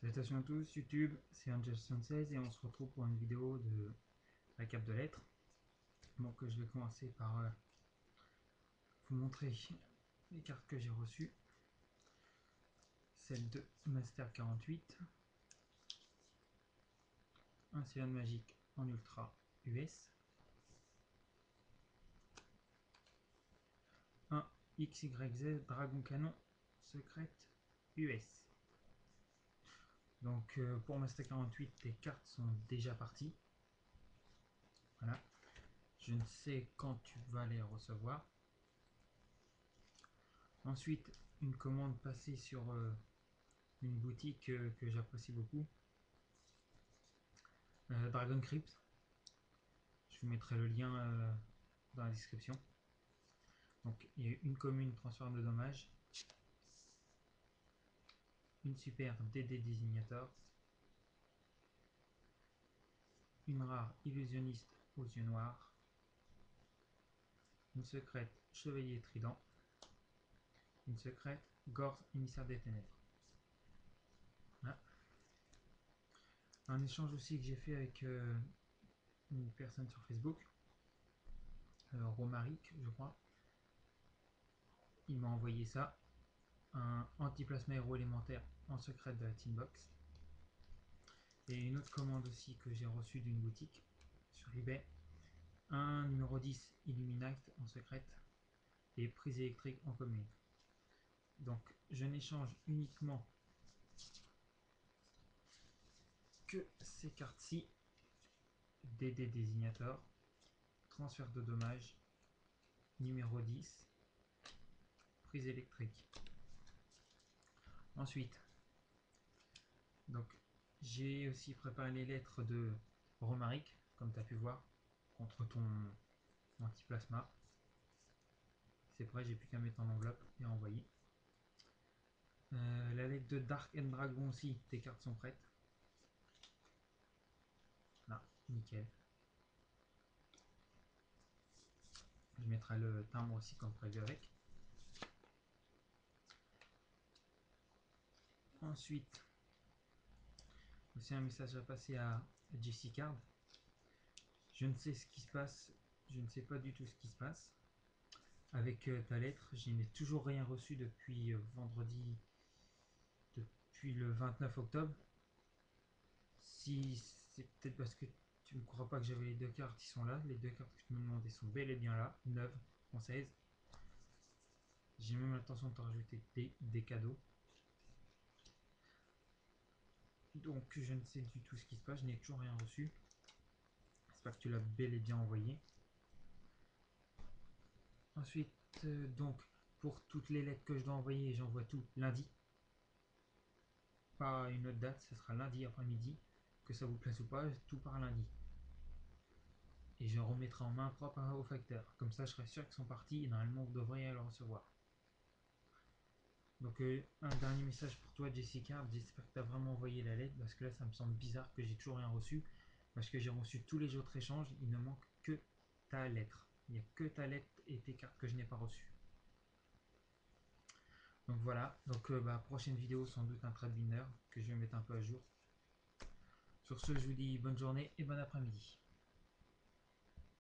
Salutations à tous, YouTube, c'est Angel76 et on se retrouve pour une vidéo de récap de lettres. Donc je vais commencer par vous montrer les cartes que j'ai reçues. Celle de Master 48, un Cylone Magique en Ultra US, un XYZ Dragon Canon Secrète US. Donc pour Master 48, les cartes sont déjà parties. Voilà. Je ne sais quand tu vas les recevoir. Ensuite, une commande passée sur une boutique que j'apprécie beaucoup. Dragon Crypt. Je vous mettrai le lien dans la description. Donc il y a une commune transfert de dommages, une super DD Designator, une rare illusionniste aux yeux noirs, une secrète chevalier trident, une secrète Gorz émissaire des ténèbres. Voilà. Un échange aussi que j'ai fait avec une personne sur Facebook, Romaric je crois. Il m'a envoyé ça, un anti-plasma héros élémentaire en secret de la Teambox. Et une autre commande aussi que j'ai reçue d'une boutique sur eBay, un numéro 10 Illuminate en secrète et prise électrique en commune. Donc je n'échange uniquement que ces cartes-ci, DD Designator, transfert de dommages, numéro 10, prise électrique. Ensuite, donc j'ai aussi préparé les lettres de Romaric, comme tu as pu voir, contre ton anti-plasma. C'est prêt, j'ai plus qu'à mettre en enveloppe et à envoyer. La lettre de Dark and Dragon aussi, tes cartes sont prêtes. Là, nickel. Je mettrai le timbre aussi comme prévu avec. Ensuite, aussi un message à passer à JC Card. Je ne sais ce qui se passe, je ne sais pas du tout ce qui se passe. Avec ta lettre, je n'ai toujours rien reçu depuis vendredi, depuis le 29 octobre. Si c'est peut-être parce que tu ne crois pas que j'avais les deux cartes qui sont là, les deux cartes que tu me demandais sont bel et bien là, neuves, françaises. J'ai même l'intention de te rajouter des cadeaux. Donc je ne sais du tout ce qui se passe, je n'ai toujours rien reçu. J'espère que tu l'as bel et bien envoyé. Ensuite, donc pour toutes les lettres que je dois envoyer, j'envoie tout lundi. Pas une autre date, ce sera lundi après-midi. Que ça vous plaise ou pas, tout par lundi. Et je remettrai en main propre au facteur. Comme ça, je serai sûr qu'ils sont partis et normalement vous devriez le recevoir. Donc un dernier message pour toi Jessica, j'espère que tu as vraiment envoyé la lettre parce que là ça me semble bizarre que j'ai toujours rien reçu parce que j'ai reçu tous les autres échanges, il ne manque que ta lettre. Il n'y a que ta lettre et tes cartes que je n'ai pas reçues. Donc voilà, donc prochaine vidéo sans doute un trade winner que je vais mettre un peu à jour. Sur ce, je vous dis bonne journée et bon après-midi.